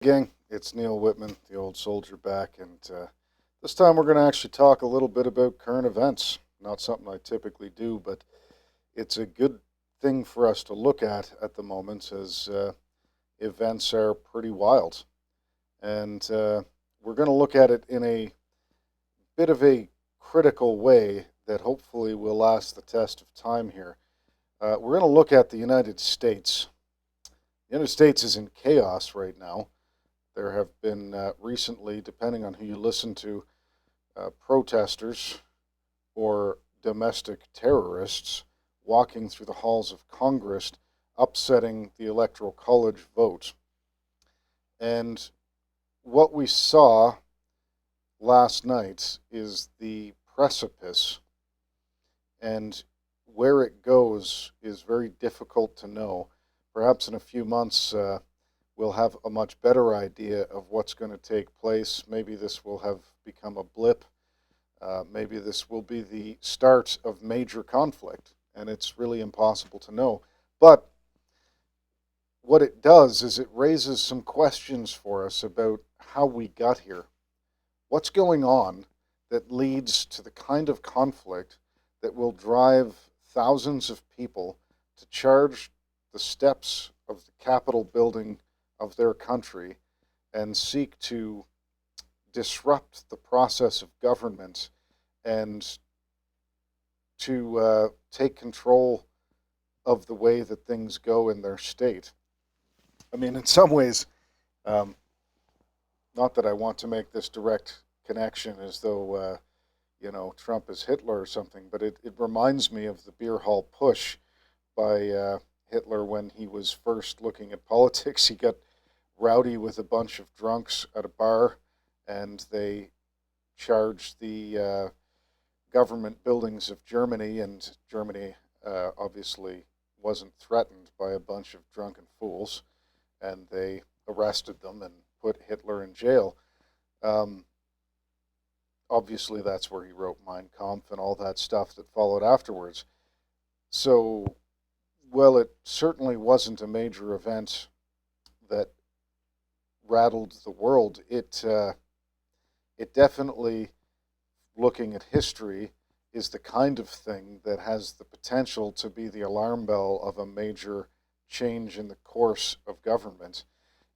gang. It's Neil Whitman, the old soldier, back, and this time we're going to actually talk a little bit about current events. Not something I typically do, but it's a good thing for us to look at the moment, as events are pretty wild. And we're going to look at it in a bit of a critical way that hopefully will last the test of time here. We're going to look at the United States. The United States is in chaos right now. There have been recently, depending on who you listen to, protesters or domestic terrorists walking through the halls of Congress, upsetting the Electoral College vote. And what we saw last night is the precipice, and where it goes is very difficult to know. Perhaps in a few months, we'll have a much better idea of what's going to take place. Maybe this will have become a blip. Maybe this will be the start of major conflict, and it's really impossible to know. But what it does is it raises some questions for us about how we got here. What's going on that leads to the kind of conflict that will drive thousands of people to charge the steps of the Capitol building of their country and seek to disrupt the process of government and to take control of the way that things go in their state. I mean, in some ways, um, not that I want to make this direct connection as though, Trump is Hitler or something, but it reminds me of the beer hall push by Hitler when he was first looking at politics. He got rowdy with a bunch of drunks at a bar, and they charged the government buildings of Germany, and Germany obviously wasn't threatened by a bunch of drunken fools, and they arrested them and put Hitler in jail. Um, Obviously, that's where he wrote Mein Kampf and all that stuff that followed afterwards. So, well, it certainly wasn't a major event that rattled the world. It definitely, looking at history, is the kind of thing that has the potential to be the alarm bell of a major change in the course of government.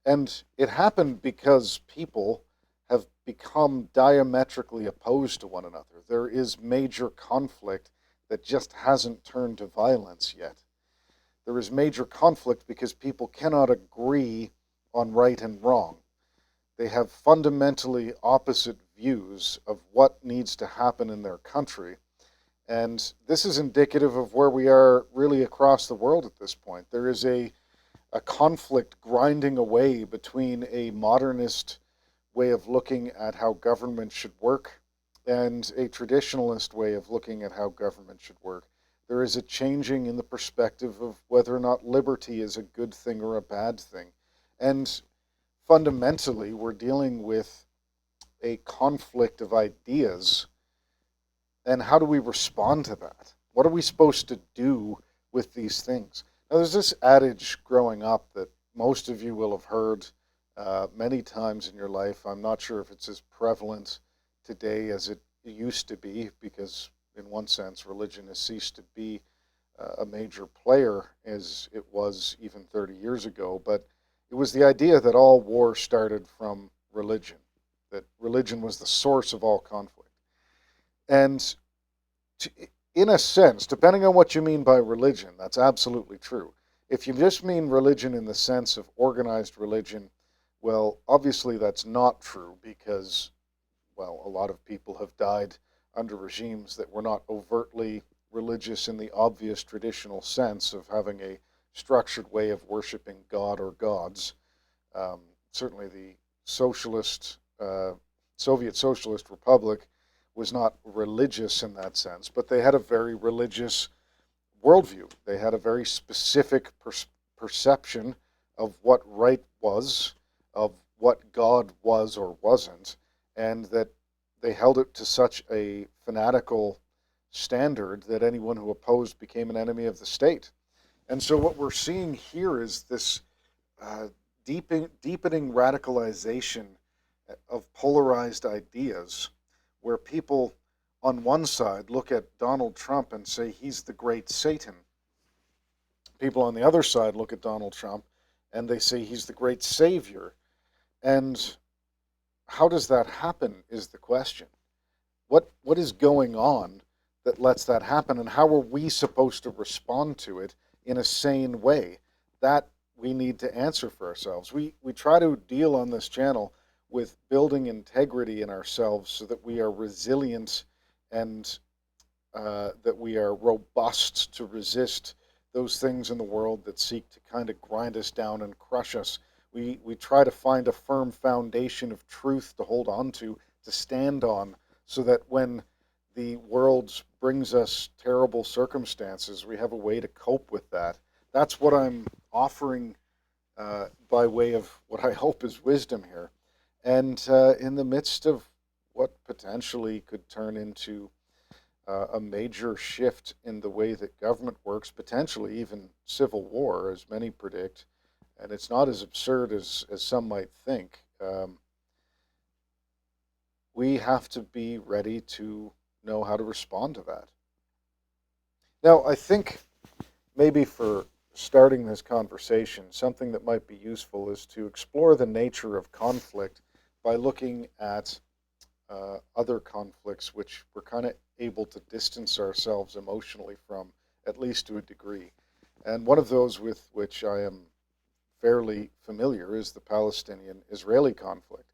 And it happened because people have become diametrically opposed to one another. There is major conflict that just hasn't turned to violence yet. There is major conflict because people cannot agree on right and wrong. They have fundamentally opposite views of what needs to happen in their country. And this is indicative of where we are really across the world at this point. There is a conflict grinding away between a modernist way of looking at how government should work and a traditionalist way of looking at how government should work. There is a changing in the perspective of whether or not liberty is a good thing or a bad thing. And fundamentally, we're dealing with a conflict of ideas. And how do we respond to that? What are we supposed to do with these things? Now, there's this adage growing up that most of you will have heard many times in your life. I'm not sure if it's as prevalent today as it used to be, because in one sense, religion has ceased to be a major player as it was even 30 years ago. But it was the idea that all war started from religion, that religion was the source of all conflict. And to, in a sense, depending on what you mean by religion, that's absolutely true. If you just mean religion in the sense of organized religion, well, obviously that's not true because, well, a lot of people have died under regimes that were not overtly religious in the obvious traditional sense of having a structured way of worshiping God or gods. Certainly the socialist, Soviet Socialist Republic was not religious in that sense, but they had a very religious worldview. They had a very specific perception of what right was, of what God was or wasn't, and that they held it to such a fanatical standard that anyone who opposed became an enemy of the state. And so what we're seeing here is this deepening radicalization of polarized ideas, where people on one side look at Donald Trump and say he's the great Satan. People on the other side look at Donald Trump and they say he's the great savior. And how does that happen is the question. What is going on that lets that happen, and how are we supposed to respond to it in a sane way? That we need to answer for ourselves. We try to deal on this channel with building integrity in ourselves so that we are resilient and that we are robust to resist those things in the world that seek to kind of grind us down and crush us. We try to find a firm foundation of truth to hold on to stand on, so that when the world brings us terrible circumstances, we have a way to cope with that. That's what I'm offering by way of what I hope is wisdom here. And in the midst of what potentially could turn into a major shift in the way that government works, potentially even civil war, as many predict, and it's not as absurd as some might think. We have to be ready to know how to respond to that. Now, I think maybe for starting this conversation, something that might be useful is to explore the nature of conflict by looking at other conflicts which we're kind of able to distance ourselves emotionally from, at least to a degree. And one of those with which I am fairly familiar is the Palestinian-Israeli conflict.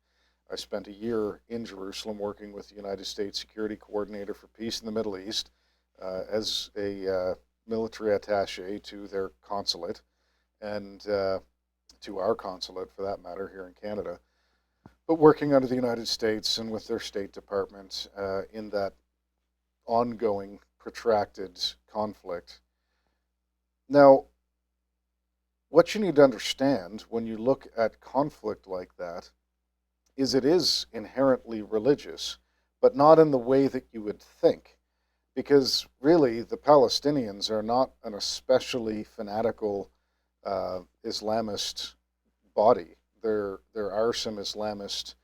I spent a year in Jerusalem working with the United States Security Coordinator for Peace in the Middle East as a military attaché to their consulate, and to our consulate for that matter here in Canada, but working under the United States and with their State Department in that ongoing, protracted conflict. Now, what you need to understand when you look at conflict like that is it is inherently religious, but not in the way that you would think. Because really, the Palestinians are not an especially fanatical Islamist body. There are some Islamist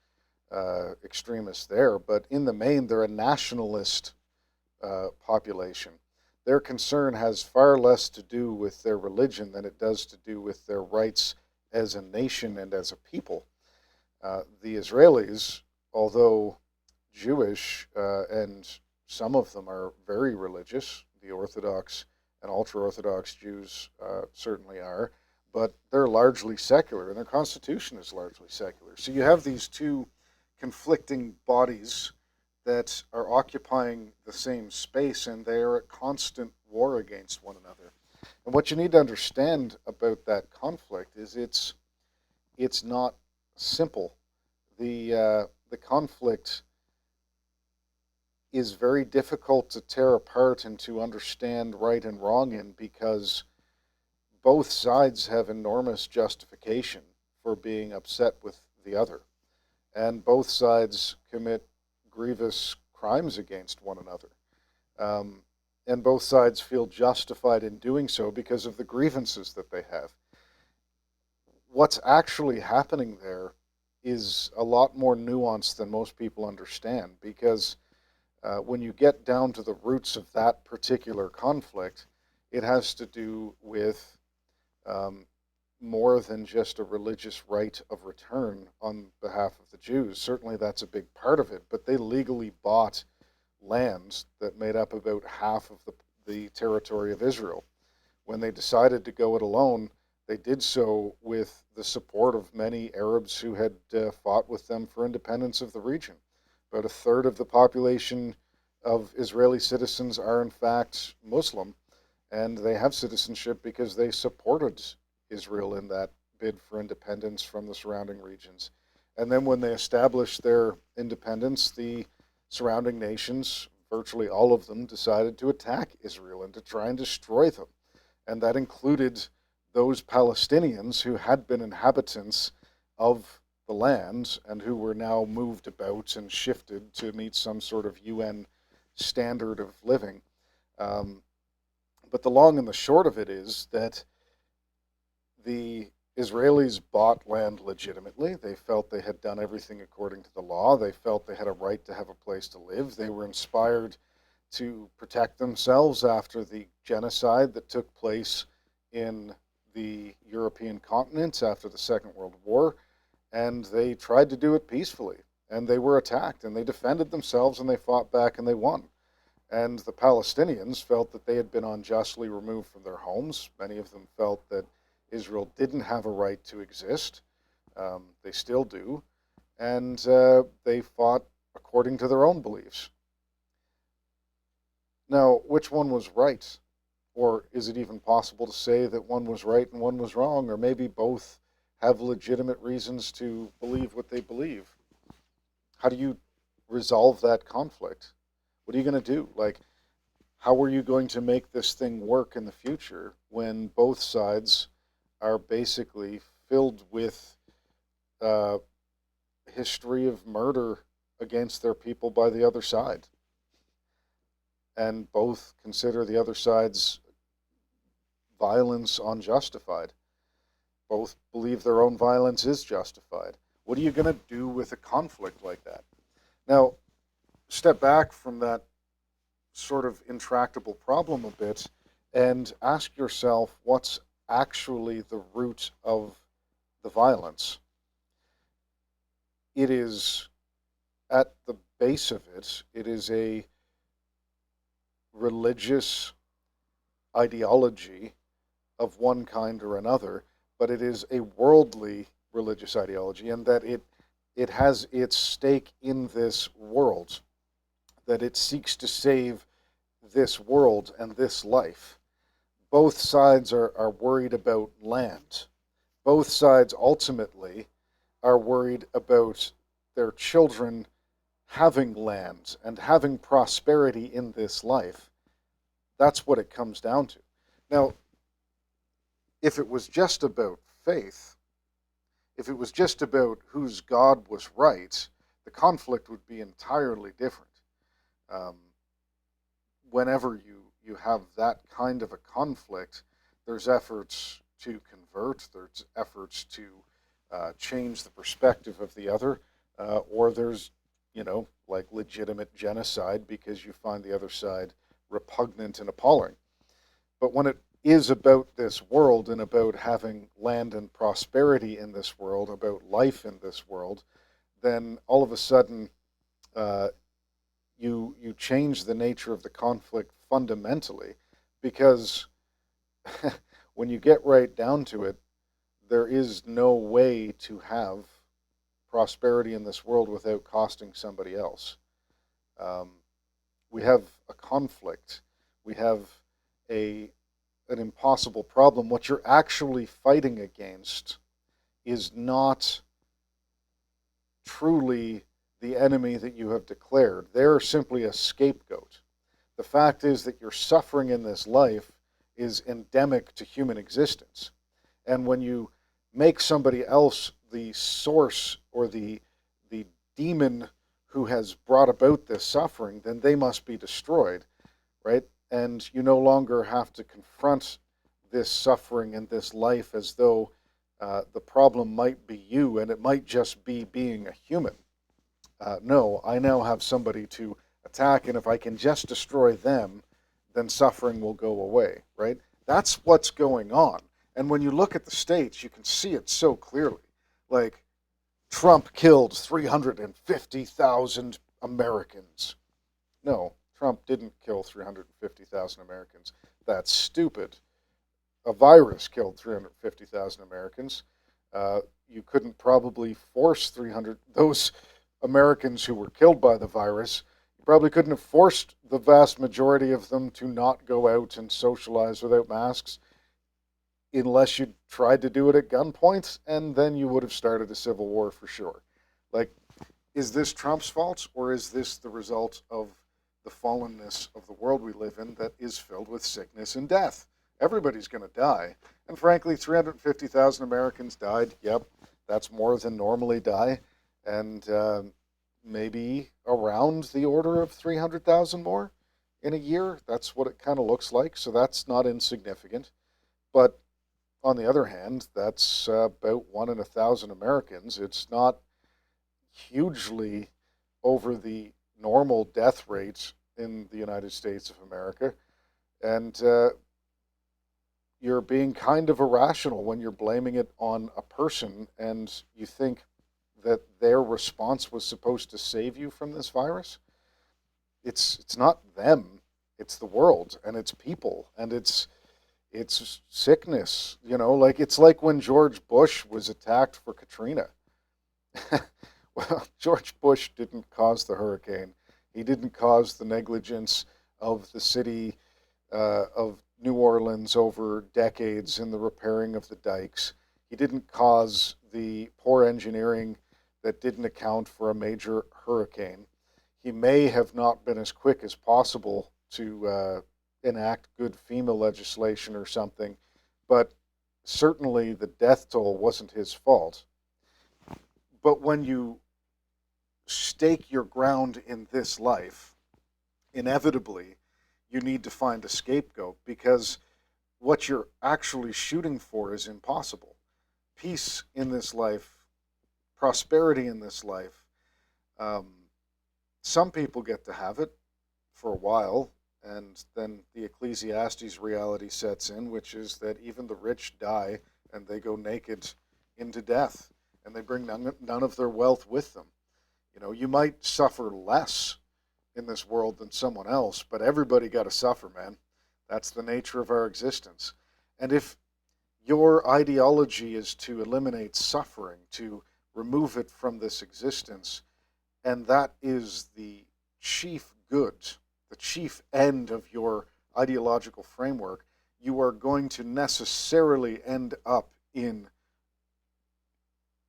extremists there, but in the main, they're a nationalist population. Their concern has far less to do with their religion than it does to do with their rights as a nation and as a people. The Israelis, although Jewish, and some of them are very religious, the Orthodox and ultra-Orthodox Jews certainly are, but they're largely secular, and their constitution is largely secular. So you have these two conflicting bodies that are occupying the same space, and they are at constant war against one another. And what you need to understand about that conflict is it's not simple. The conflict is very difficult to tear apart and to understand right and wrong in, because both sides have enormous justification for being upset with the other, and both sides commit grievous crimes against one another. And both sides feel justified in doing so because of the grievances that they have. What's actually happening there is a lot more nuanced than most people understand, because when you get down to the roots of that particular conflict, it has to do with more than just a religious right of return on behalf of the Jews. Certainly that's a big part of it, but they legally bought lands that made up about half of the territory of Israel. When they decided to go it alone, they did so with the support of many Arabs who had fought with them for independence of the region. About a third of the population of Israeli citizens are in fact Muslim, and they have citizenship because they supported Israel in that bid for independence from the surrounding regions. And then when they established their independence, the surrounding nations, virtually all of them, decided to attack Israel and to try and destroy them. And that included those Palestinians who had been inhabitants of the land and who were now moved about and shifted to meet some sort of UN standard of living. But the long and the short of it is that the Israelis bought land legitimately. They felt they had done everything according to the law. They felt they had a right to have a place to live. They were inspired to protect themselves after the genocide that took place in the European continent after the Second World War. And they tried to do it peacefully. And they were attacked, and they defended themselves, and they fought back, and they won. And the Palestinians felt that they had been unjustly removed from their homes. Many of them felt that Israel didn't have a right to exist. They still do. And they fought according to their own beliefs. Now, which one was right? Or is it even possible to say that one was right and one was wrong? Or maybe both have legitimate reasons to believe what they believe? How do you resolve that conflict? What are you going to do? Like, how are you going to make this thing work in the future when both sides are basically filled with history of murder against their people by the other side, and both consider the other side's violence unjustified? Both believe their own violence is justified. What are you going to do with a conflict like that? Now, step back from that sort of intractable problem a bit and ask yourself what's actually the root of the violence. It is, at the base of it, it is a religious ideology of one kind or another, but it is a worldly religious ideology, and that it has its stake in this world, that it seeks to save this world and this life. Both sides are worried about land. Both sides ultimately are worried about their children having land and having prosperity in this life. That's what it comes down to. Now, if it was just about faith, if it was just about whose God was right, the conflict would be entirely different. Um, Whenever you have that kind of a conflict, there's efforts to convert, there's efforts to change the perspective of the other, or there's, like legitimate genocide because you find the other side repugnant and appalling. But when it is about this world and about having land and prosperity in this world, about life in this world, then all of a sudden uh, you change the nature of the conflict fundamentally, because when you get right down to it, there is no way to have prosperity in this world without costing somebody else. Um, we have a conflict. We have a an impossible problem. What you're actually fighting against is not truly the enemy that you have declared. They're simply a scapegoat. The fact is that your suffering in this life is endemic to human existence. And when you make somebody else the source or the demon who has brought about this suffering, then they must be destroyed, right? And you no longer have to confront this suffering and this life as though the problem might be you and it might just be being a human. No, I now have somebody to attack, and if I can just destroy them, then suffering will go away, right? That's what's going on. And when you look at the states, you can see it so clearly. Like, Trump killed 350,000 Americans. No, Trump didn't kill 350,000 Americans. That's stupid. A virus killed 350,000 Americans. You couldn't probably force 300, those Americans who were killed by the virus, you probably couldn't have forced the vast majority of them to not go out and socialize without masks unless you tried to do it at gunpoint, and then you would have started a civil war for sure. Like, is this Trump's fault, or is this the result of the fallenness of the world we live in that is filled with sickness and death? Everybody's going to die. And frankly, 350,000 Americans died. Yep, that's more than normally die. And maybe around the order of 300,000 more in a year. That's what it kind of looks like. So that's not insignificant. But on the other hand, that's about 1 in 1,000 Americans. It's not hugely over the normal death rate in the United States of America. And you're being kind of irrational when you're blaming it on a person and you think that their response was supposed to save you from this virus. It's not them, it's the world and it's people and it's sickness, like it's like when George Bush was attacked for Katrina. Well, George Bush didn't cause the hurricane. He didn't cause the negligence of the city of New Orleans over decades in the repairing of the dikes. He didn't cause the poor engineering that didn't account for a major hurricane. He may have not been as quick as possible to enact good FEMA legislation or something, but certainly the death toll wasn't his fault. But when you stake your ground in this life, inevitably you need to find a scapegoat because what you're actually shooting for is impossible. Peace in this life, prosperity in this life, um, some people get to have it for a while, and then the Ecclesiastes reality sets in, which is that even the rich die and they go naked into death, and they bring none of their wealth with them. You might suffer less in this world than someone else, but everybody got to suffer, man. That's the nature of our existence. And if your ideology is to eliminate suffering, to remove it from this existence, and that is the chief good, the chief end of your ideological framework, you are going to necessarily end up in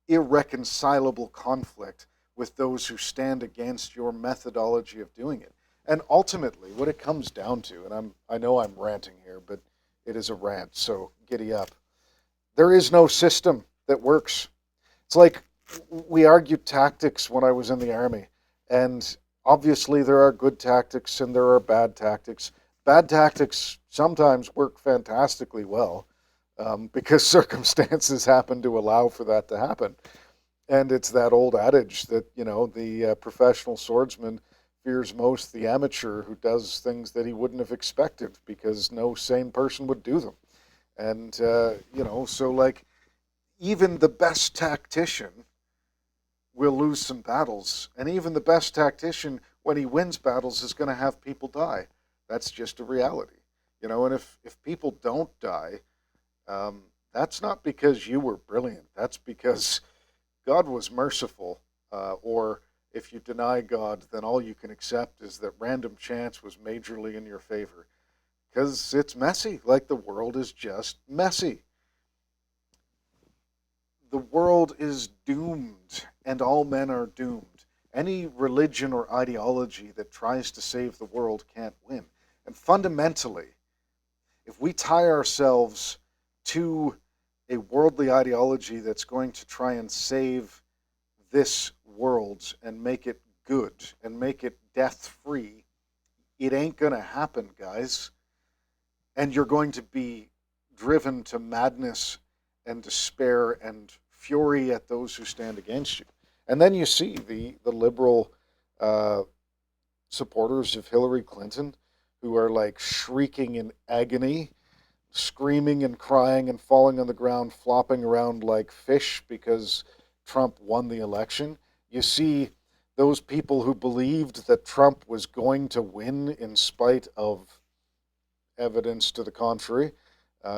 irreconcilable conflict with those who stand against your methodology of doing it. And ultimately, what it comes down to, and I know I'm ranting here, but it is a rant, so giddy up. There is no system that works. It's like we argued tactics when I was in the army, and obviously there are good tactics and there are bad tactics. Bad tactics sometimes work fantastically well because circumstances happen to allow for that to happen. And it's that old adage that, the professional swordsman fears most the amateur who does things that he wouldn't have expected because no sane person would do them. And, so like even the best tactician will lose some battles. And even the best tactician, when he wins battles, is going to have people die. That's just a reality. And if people don't die, that's not because you were brilliant. That's because God was merciful, or if you deny God, then all you can accept is that random chance was majorly in your favor. Because it's messy, like the world is just messy. The world is doomed, and all men are doomed. Any religion or ideology that tries to save the world can't win. And fundamentally, if we tie ourselves to a worldly ideology that's going to try and save this world and make it good and make it death free, it ain't going to happen, guys. And you're going to be driven to madness and despair and fury at those who stand against you. And then you see the liberal uh, supporters of Hillary Clinton who are like shrieking in agony, screaming and crying and falling on the ground, flopping around like fish because Trump won the election. You see those people who believed that Trump was going to win in spite of evidence to the contrary,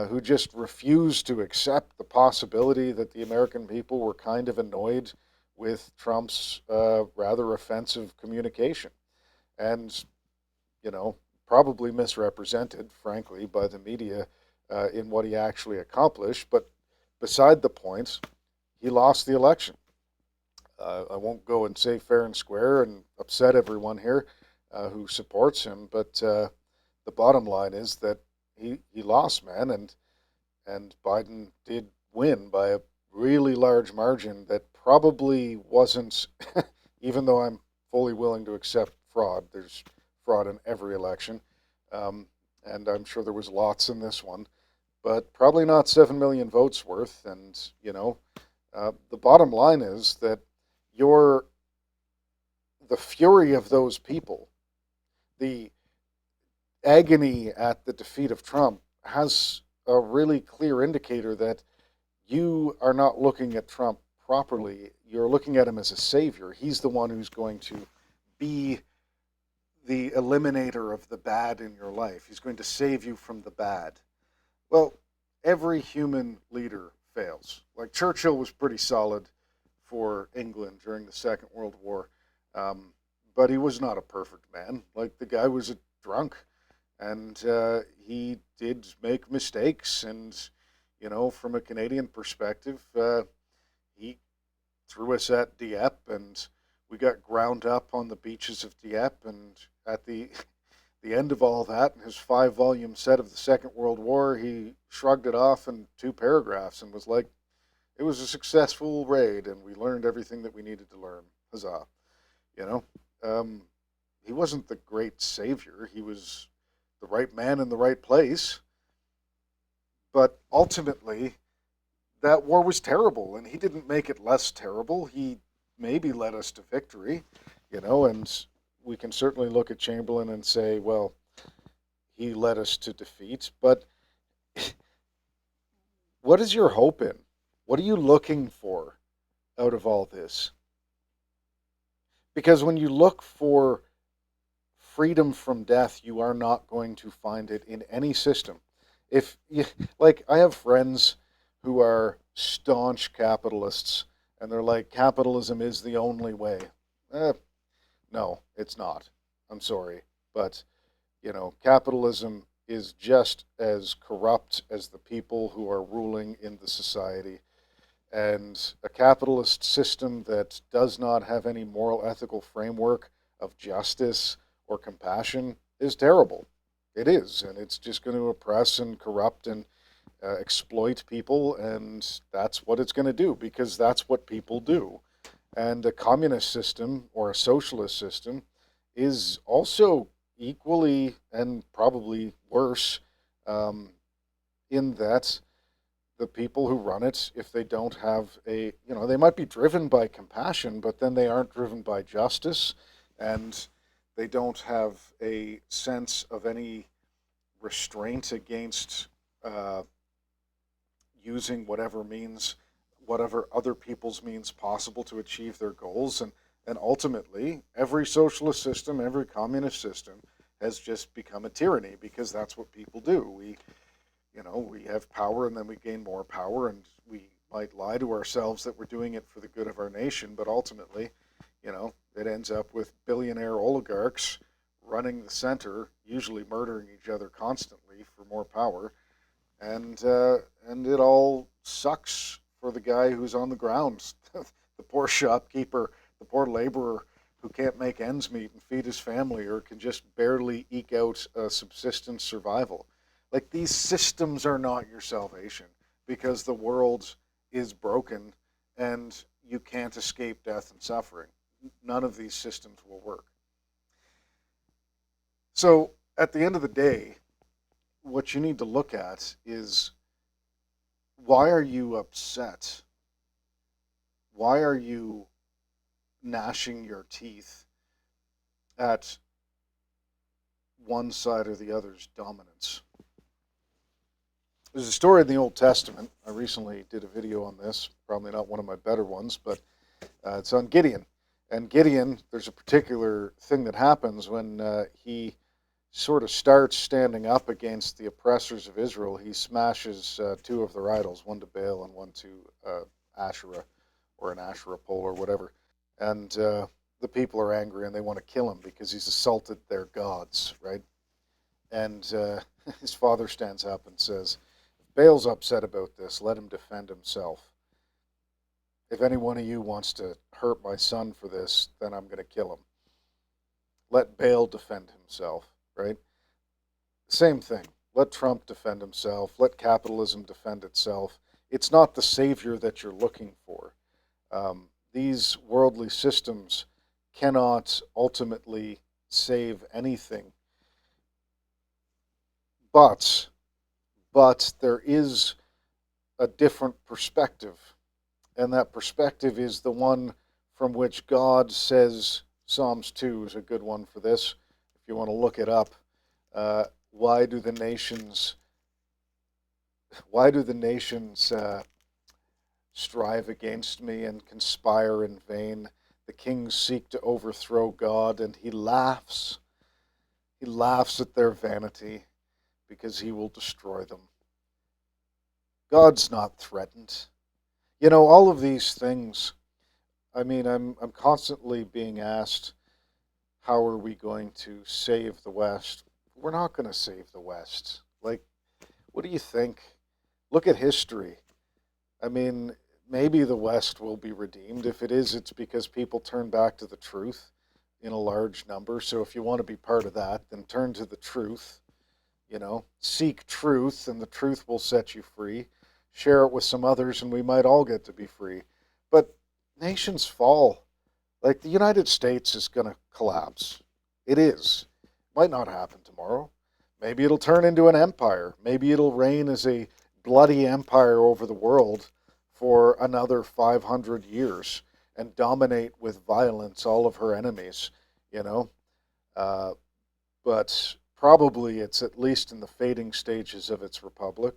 who just refused to accept the possibility that the American people were kind of annoyed with Trump's rather offensive communication. And, probably misrepresented, frankly, by the media in what he actually accomplished. But beside the point, he lost the election. I won't go and say fair and square and upset everyone here who supports him, but the bottom line is that he lost, man, and Biden did win by a really large margin that probably wasn't, even though I'm fully willing to accept fraud. There's fraud in every election, and I'm sure there was lots in this one. but probably not 7 million votes worth. And, the bottom line is that you're the fury of those people, the agony at the defeat of Trump has a really clear indicator that you are not looking at Trump properly. You're looking at him as a savior. He's the one who's going to be the eliminator of the bad in your life. He's going to save you from the bad. Well, every human leader fails. Like Churchill was pretty solid for England during the Second World War, but he was not a perfect man. Like the guy was a drunk, and he did make mistakes. And from a Canadian perspective, he threw us at Dieppe, and we got ground up on the beaches of Dieppe. And at the end of all that, in his 5-volume set of the Second World War, he shrugged it off in 2 paragraphs and was like, it was a successful raid, and we learned everything that we needed to learn. Huzzah. You know? He wasn't the great savior. He was the right man in the right place. But ultimately, that war was terrible, and he didn't make it less terrible. He maybe led us to victory, and we can certainly look at Chamberlain and say, well, he led us to defeat. But what is your hope in? What are you looking for out of all this? Because when you look for freedom from death, you are not going to find it in any system. If you, like, I have friends who are staunch capitalists, and they're like, capitalism is the only way. No, it's not. I'm sorry. But, capitalism is just as corrupt as the people who are ruling in the society. And a capitalist system that does not have any moral ethical framework of justice or compassion is terrible. It is, and it's just going to oppress and corrupt and exploit people, and that's what it's going to do, because that's what people do. And a communist system or a socialist system is also equally and probably worse, in that the people who run it, if they don't have they might be driven by compassion, but then they aren't driven by justice, and they don't have a sense of any restraint against using whatever other people's means possible to achieve their goals. And ultimately, every socialist system, every communist system has just become a tyranny, because that's what people do. We have power, and then we gain more power, and we might lie to ourselves that we're doing it for the good of our nation, but ultimately, it ends up with billionaire oligarchs running the center, usually murdering each other constantly for more power, and it all sucks for the guy who's on the ground, the poor shopkeeper, the poor laborer who can't make ends meet and feed his family, or can just barely eke out a subsistence survival. Like, these systems are not your salvation, because the world is broken and you can't escape death and suffering. None of these systems will work. So, at the end of the day, what you need to look at is, why are you upset? Why are you gnashing your teeth at one side or the other's dominance? There's a story in the Old Testament. I recently did a video on this, probably not one of my better ones, but it's on Gideon. And Gideon, there's a particular thing that happens when he sort of starts standing up against the oppressors of Israel. He smashes 2 of their idols, one to Baal and one to Asherah, or an Asherah pole or whatever. And the people are angry, and they want to kill him because he's assaulted their gods, right? And his father stands up and says, Baal's upset about this. Let him defend himself. If any one of you wants to hurt my son for this, then I'm going to kill him. Let Baal defend himself, right? Same thing. Let Trump defend himself. Let capitalism defend itself. It's not the savior that you're looking for. These worldly systems cannot ultimately save anything. But but there is a different perspective. And that perspective is the one from which God says, Psalms 2 is a good one for this, if you want to look it up. Why do the nations strive against me and conspire in vain? The kings seek to overthrow God, and he laughs. He laughs at their vanity because he will destroy them. God's not threatened. You know, all of these things, I mean, I'm constantly being asked, how are we going to save the West? We're not going to save the West. Like, what do you think? Look at history. I mean, maybe the West will be redeemed. If it is, it's because people turn back to the truth in a large number. So if you want to be part of that, then turn to the truth. You know, seek truth, and the truth will set you free. Share it with some others, and we might all get to be free. But nations fall. Like the United States is going to collapse. It is. Might not happen tomorrow. Maybe it'll turn into an empire. Maybe it'll reign as a bloody empire over the world for another 500 years and dominate with violence all of her enemies, you know. Uh, but probably it's at least in the fading stages of its republic.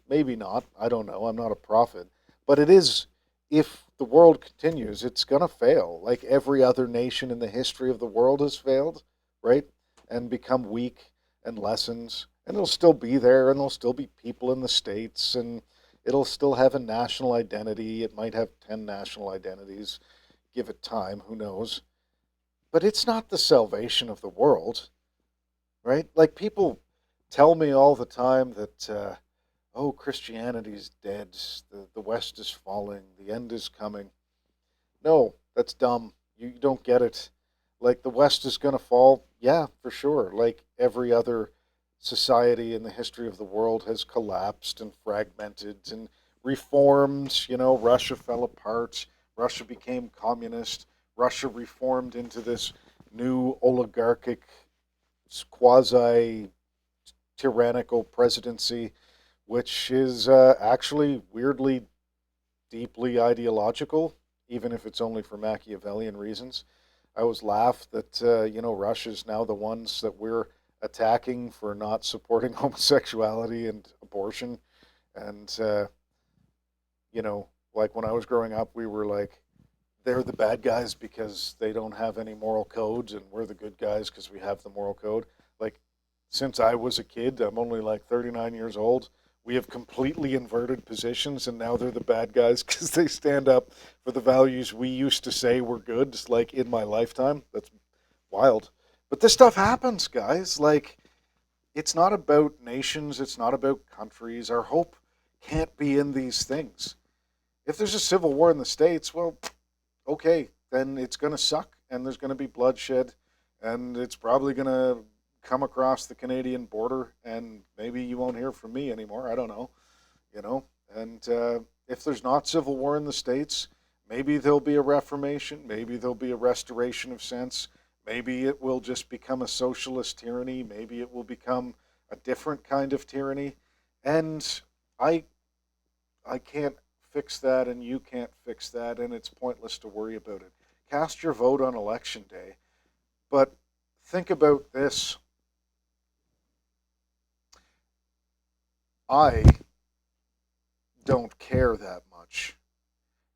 Maybe not. I don't know. I'm not a prophet. But it is, if the world continues, it's going to fail. Like every other nation in the history of the world has failed, right? And become weak and lessens. And it'll still be there, and there'll still be people in the States, and it'll still have a national identity. It might have 10 national identities. Give it time, who knows? But it's not the salvation of the world, right? Like people tell me all the time that, oh, Christianity's dead, the West is falling, the end is coming. No, that's dumb. You don't get it. Like the West is going to fall, yeah, for sure. Like every other society in the history of the world has collapsed and fragmented and reformed. You know, Russia fell apart. Russia became communist. Russia reformed into this new oligarchic, quasi tyrannical presidency, which is actually weirdly deeply ideological, even if it's only for Machiavellian reasons. I always laugh that Russia's now the ones that we're attacking for not supporting homosexuality and abortion, and like when I was growing up, we were like, they're the bad guys because they don't have any moral codes, and we're the good guys because we have the moral code. Like, since I was a kid, I'm only like 39 years old. We have completely inverted positions, and now they're the bad guys because they stand up for the values we used to say were good, just like in my lifetime. That's wild. But this stuff happens, guys. Like, it's not about nations, it's not about countries. Our hope can't be in these things. If there's a civil war in the States, well, okay, then it's going to suck and there's going to be bloodshed and it's probably going to come across the Canadian border and maybe you won't hear from me anymore. I don't know, you know. And if there's not civil war in the States, maybe there'll be a reformation, maybe there'll be a restoration of sense, maybe it will just become a socialist tyranny, maybe it will become a different kind of tyranny. And I I can't fix that and you can't fix that, and it's pointless to worry about it. Cast your vote on election day, but think about this. I don't care that much.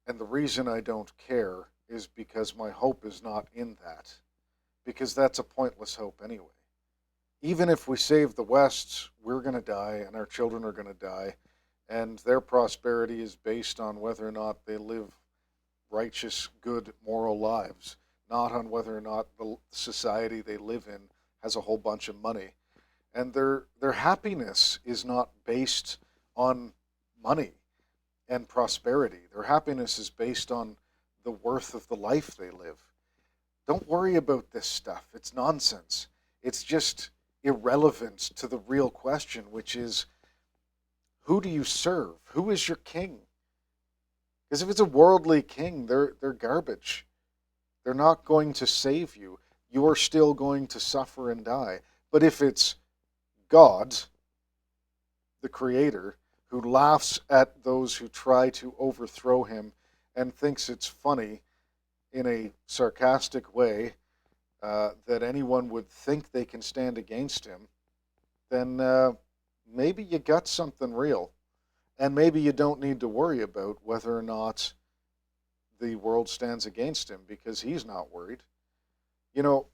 And the reason I don't care is because my hope is not in that. Because that's a pointless hope anyway. Even if we save the West, we're going to die and our children are going to die. And their prosperity is based on whether or not they live righteous, good, moral lives, not on whether or not the society they live in has a whole bunch of money. And their happiness is not based on money and prosperity. Their happiness is based on the worth of the life they live. Don't worry about this stuff. It's nonsense. It's just irrelevant to the real question, which is, who do you serve? Who is your king? Because if it's a worldly king, they're garbage. They're not going to save you. You're still going to suffer and die. But if it's God, the Creator, who laughs at those who try to overthrow him and thinks it's funny in a sarcastic way that anyone would think they can stand against him, then maybe you got something real. And maybe you don't need to worry about whether or not the world stands against him because he's not worried. You know,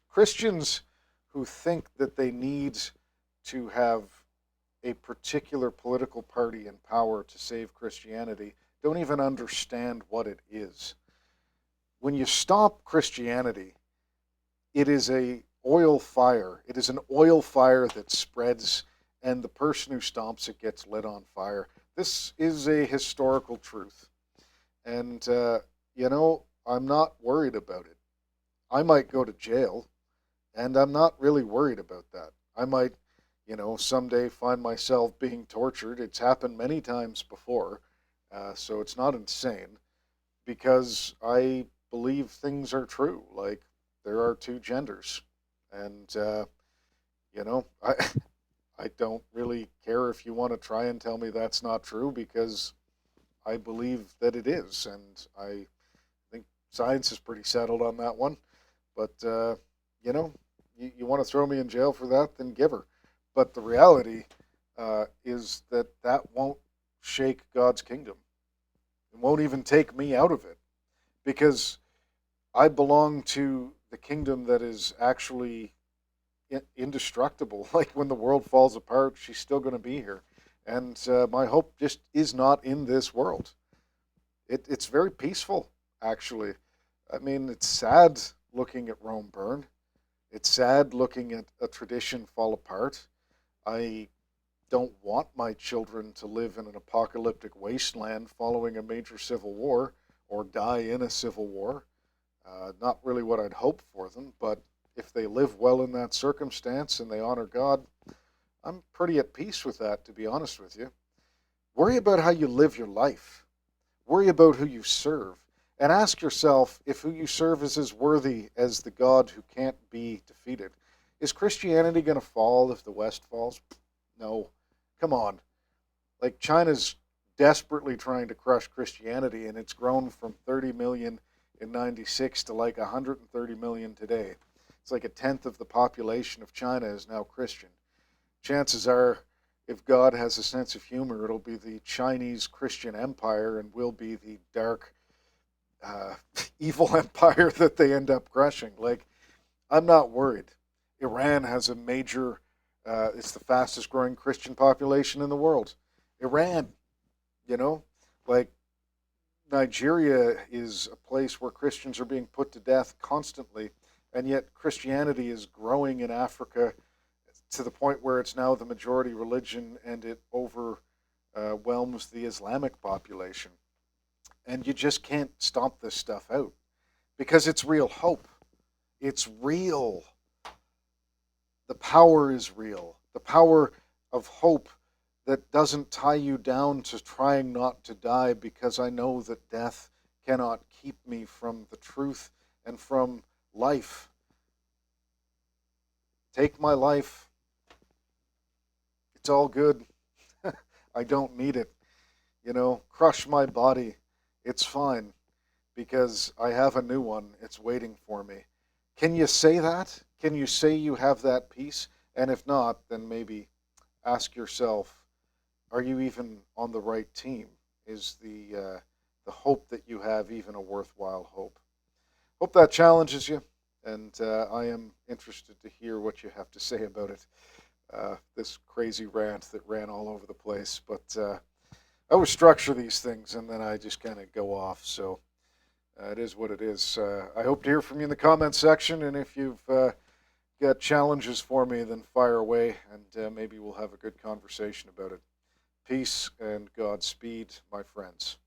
Christians who think that they need to have a particular political party in power to save Christianity don't even understand what it is. When you stop Christianity, it is a oil fire. It is an oil fire that spreads, and the person who stomps it gets lit on fire. This is a historical truth. And, I'm not worried about it. I might go to jail, and I'm not really worried about that. I might, someday find myself being tortured. It's happened many times before, so it's not insane because I believe things are true. Like, there are two genders. And, I, I don't really care if you want to try and tell me that's not true because I believe that it is. And I think science is pretty settled on that one. But, you want to throw me in jail for that, then give her. But the reality is that that won't shake God's kingdom. It won't even take me out of it because I belong to the kingdom that is actually indestructible. Like when the world falls apart, she's still going to be here. And my hope just is not in this world. It's very peaceful, actually. I mean, it's sad looking at Rome burn. It's sad looking at a tradition fall apart. I don't want my children to live in an apocalyptic wasteland following a major civil war or die in a civil war. Not really what I'd hope for them, but if they live well in that circumstance and they honor God, I'm pretty at peace with that, to be honest with you. Worry about how you live your life. Worry about who you serve. And ask yourself if who you serve is as worthy as the God who can't be defeated. Is Christianity going to fall if the West falls? No. Come on. Like, China's desperately trying to crush Christianity, and it's grown from 30 million in 96 to like 130 million today. It's like a tenth of the population of China is now Christian. Chances are, if God has a sense of humor, it'll be the Chinese Christian empire and we'll be the dark, evil empire that they end up crushing. Like, I'm not worried. Iran has a major, it's the fastest growing Christian population in the world. Iran, you know, like Nigeria is a place where Christians are being put to death constantly, and yet Christianity is growing in Africa to the point where it's now the majority religion and it overwhelms the Islamic population. And you just can't stomp this stuff out because it's real hope. It's real. The power is real. The power of hope that doesn't tie you down to trying not to die because I know that death cannot keep me from the truth and from life. Take my life. It's all good. I don't need it. Crush my body. It's fine because I have a new one. It's waiting for me. Can you say that? Can you say you have that peace? And if not, then maybe ask yourself, are you even on the right team? Is the hope that you have even a worthwhile hope? Hope that challenges you, and I am interested to hear what you have to say about it. This crazy rant that ran all over the place, but I always structure these things, and then I just kind of go off. So it is what it is. I hope to hear from you in the comments section, and if you've got challenges for me, then fire away, and maybe we'll have a good conversation about it. Peace and Godspeed, my friends.